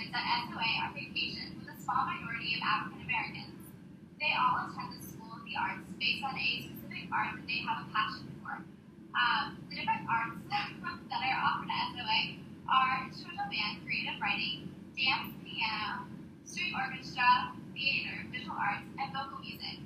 students at SOA are Caucasian, with a small minority of African Americans. They all attend the School of the Arts based on a specific art that they have a passion for. The different arts that are offered at SOA are instrumental band, creative writing, dance, piano, string orchestra, theater, visual arts, and vocal music.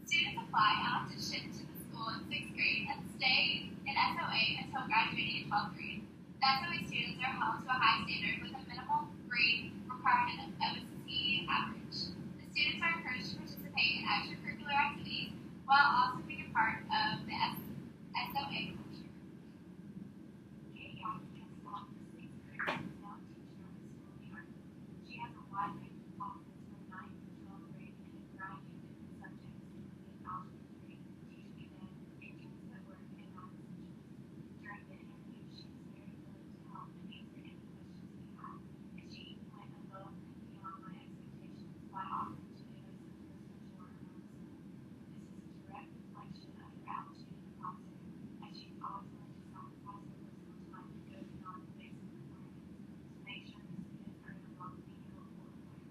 Students apply and audition to the school in 6th grade and stay in SOA until graduating in 12th grade. The SOA students are held to a high standard with a minimal grade requirement of a C average. The students are encouraged to participate in extracurricular activities while also being a part of the SOA culture. Katie Atkins has taught for 6 years and is now a teacher at the School of the Arts. She has a wide range of classes from 9th to 12th grade and a variety of different subjects, including algebra 3, teaching event, interest at work, and math essentials. During the interview, she was very willing to help and answer any questions we had, and she even went above and beyond my expectations by offering to give us a personal tour around the school. This is a direct reflection of her attitude in the classroom, as she's always willing to sacrifice her personal time to go beyond the basic requirements to make sure the students are in a welcoming and helpful environment.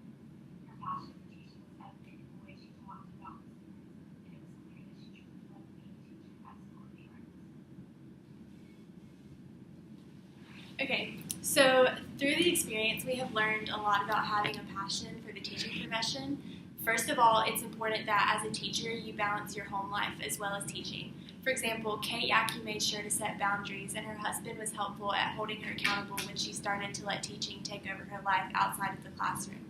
Her passion for teaching was evident in the way she talked about the students, and it was clear that she truly loved being a teacher at School of the Arts. Okay, so through the experience, we have learned a lot about having a passion for the teaching profession. First of all, it's important that as a teacher, you balance your home life as well as teaching. For example, Kate Yaki made sure to set boundaries, and her husband was helpful at holding her accountable when she started to let teaching take over her life outside of the classroom.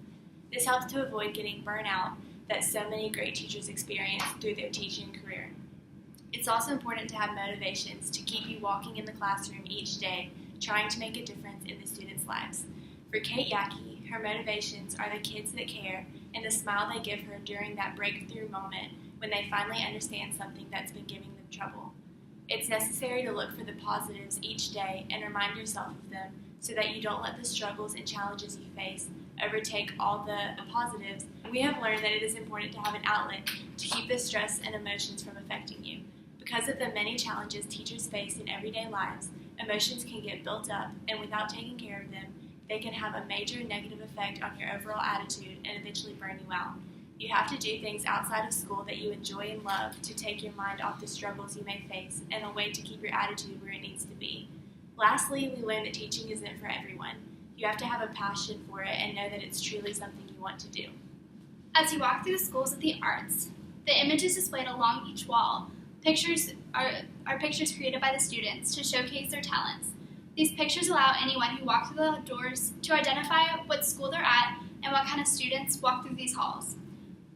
This helps to avoid getting burnout that so many great teachers experience through their teaching career. It's also important to have motivations to keep you walking in the classroom each day, trying to make a difference in the students' lives. For Kate Yaki, her motivations are the kids that care and the smile they give her during that breakthrough moment when they finally understand something that's been giving them trouble. It's necessary to look for the positives each day and remind yourself of them so that you don't let the struggles and challenges you face overtake all the positives. We have learned that it is important to have an outlet to keep the stress and emotions from affecting you. Because of the many challenges teachers face in everyday lives, emotions can get built up, and without taking care of them, they can have a major negative effect on your overall attitude and eventually burn you out. You have to do things outside of school that you enjoy and love to take your mind off the struggles you may face and a way to keep your attitude where it needs to be. Lastly, we learned that teaching isn't for everyone. You have to have a passion for it and know that it's truly something you want to do. As you walk through the schools of the arts, the images displayed along each wall are pictures created by the students to showcase their talents. These pictures allow anyone who walks through the doors to identify what school they're at and what kind of students walk through these halls.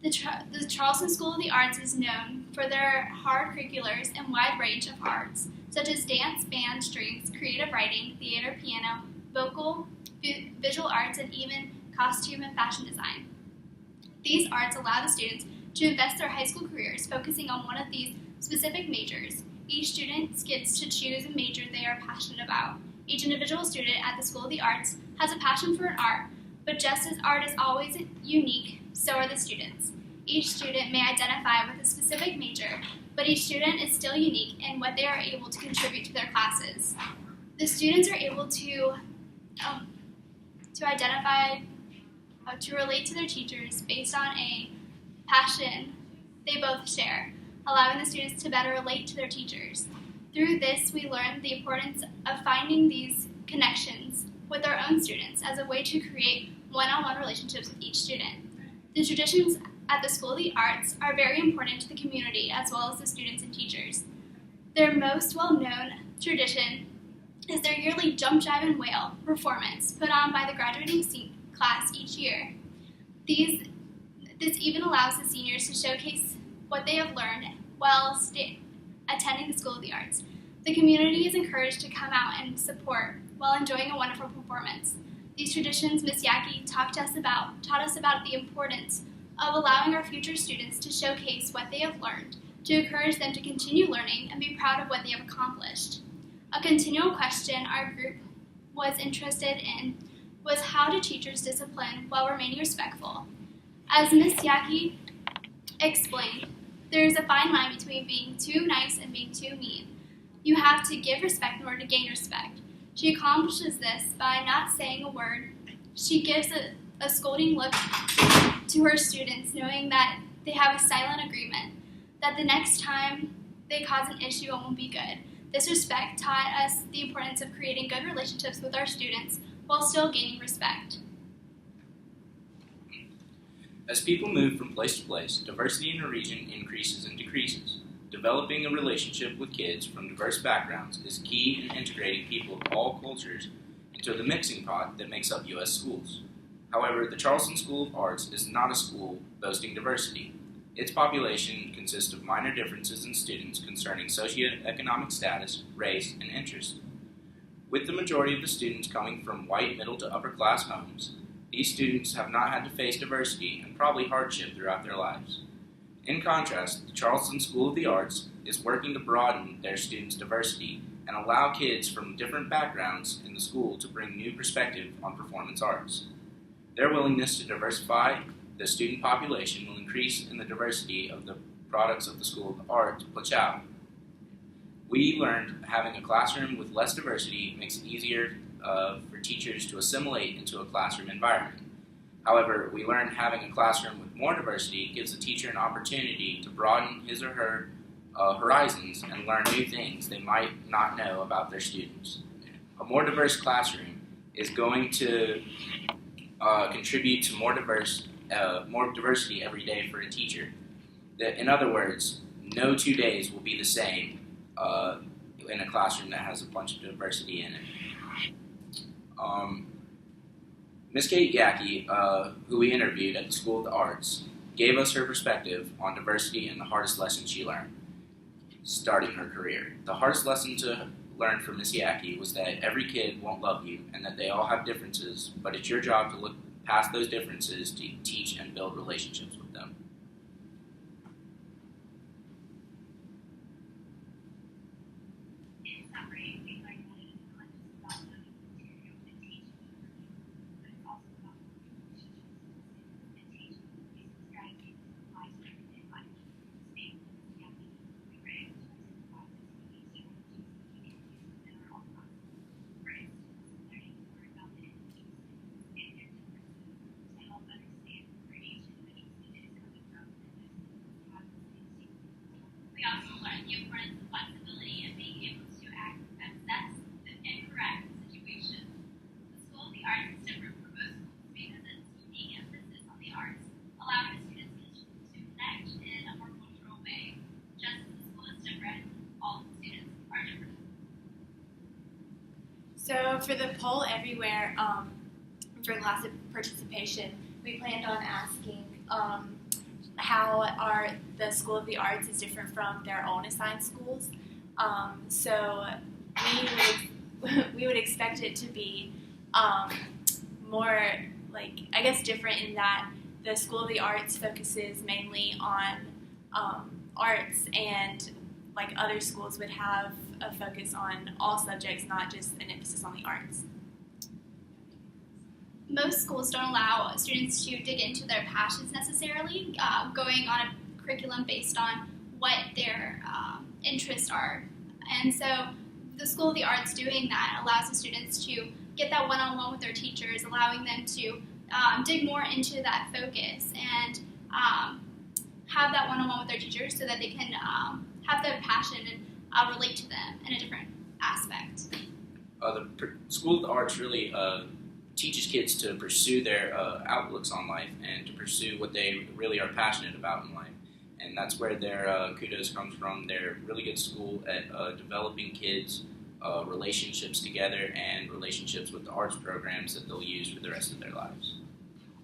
The Charleston School of the Arts is known for their hard curriculars and wide range of arts, such as dance, band, strings, creative writing, theater, piano, vocal, visual arts, and even costume and fashion design. These arts allow the students to invest their high school careers focusing on one of these specific majors. Each student gets to choose a major they are passionate about. Each individual student at the School of the Arts has a passion for an art, but just as art is always unique, so are the students. Each student may identify with a specific major, but each student is still unique in what they are able to contribute to their classes. The students are able to identify, to relate to their teachers based on a passion they both share, allowing the students to better relate to their teachers. Through this, we learned the importance of finding these connections with our own students as a way to create one-on-one relationships with each student. The traditions at the School of the Arts are very important to the community as well as the students and teachers. Their most well-known tradition is their yearly Jump, Jive, and Wail performance put on by the graduating class each year. This even allows the seniors to showcase what they have learned while attending the School of the Arts. The community is encouraged to come out and support while enjoying a wonderful performance. These traditions Ms. Yaki taught us about the importance of allowing our future students to showcase what they have learned, to encourage them to continue learning and be proud of what they have accomplished. A continual question our group was interested in was how do teachers discipline while remaining respectful? As Ms. Yaki explained, there is a fine line between being too nice and being too mean. You have to give respect in order to gain respect. She accomplishes this by not saying a word. She gives a scolding look to her students, knowing that they have a silent agreement that the next time they cause an issue, it won't be good. This respect taught us the importance of creating good relationships with our students while still gaining respect. As people move from place to place, diversity in a region increases and decreases. Developing a relationship with kids from diverse backgrounds is key in integrating people of all cultures into the mixing pot that makes up U.S. schools. However, the Charleston School of Arts is not a school boasting diversity. Its population consists of minor differences in students concerning socioeconomic status, race, and interest. With the majority of the students coming from white, middle to upper class homes, these students have not had to face diversity and probably hardship throughout their lives. In contrast, the Charleston School of the Arts is working to broaden their students' diversity and allow kids from different backgrounds in the school to bring new perspective on performance arts. Their willingness to diversify the student population will increase in the diversity of the products of the School of the Arts push out. We learned having a classroom with less diversity makes it easier for teachers to assimilate into a classroom environment. However, we learned having a classroom with more diversity gives the teacher an opportunity to broaden his or her horizons and learn new things they might not know about their students. A more diverse classroom is going to contribute to more diversity every day for a teacher. In other words, no 2 days will be the same in a classroom that has a bunch of diversity in it. Ms. Kate Yackey, who we interviewed at the School of the Arts, gave us her perspective on diversity and the hardest lesson she learned starting her career. The hardest lesson to learn from Ms. Yackey was that every kid won't love you and that they all have differences, but it's your job to look past those differences to teach and build relationships with them. In summary, we learned that it is not just about learning material and teaching learning, but it's also about building relationships and teaching using strategies that apply to everyday life. Staying with the Yackey, we were able to identify those unique strategies we can use within our own lives. For instance, learning more about the individual students and their differences to help understand where each individual student is coming from and those students have the same students. We also learned the importance of flexibility and being able to assess and correct the situation. The School of the Arts is different from most schools because its unique emphasis on the arts, allowing the students to connect in a more cultural way. Just as the school is different, all the students are different. So for the poll everywhere, for class participation, we planned on asking how the School of the Arts is different from their own assigned schools. So we would expect it to be more different in that the School of the Arts focuses mainly on arts, and like other schools would have a focus on all subjects, not just an emphasis on the arts. Most schools don't allow students to dig into their passions necessarily, going on a curriculum based on what their interests are. And so the School of the Arts doing that allows the students to get that one-on-one with their teachers, allowing them to dig more into that focus and have that one-on-one with their teachers so that they can have that passion and relate to them in a different aspect. The School of the Arts really teaches kids to pursue their outlooks on life and to pursue what they really are passionate about in life. And that's where their kudos comes from. They're a really good school at developing kids' relationships together and relationships with the arts programs that they'll use for the rest of their lives.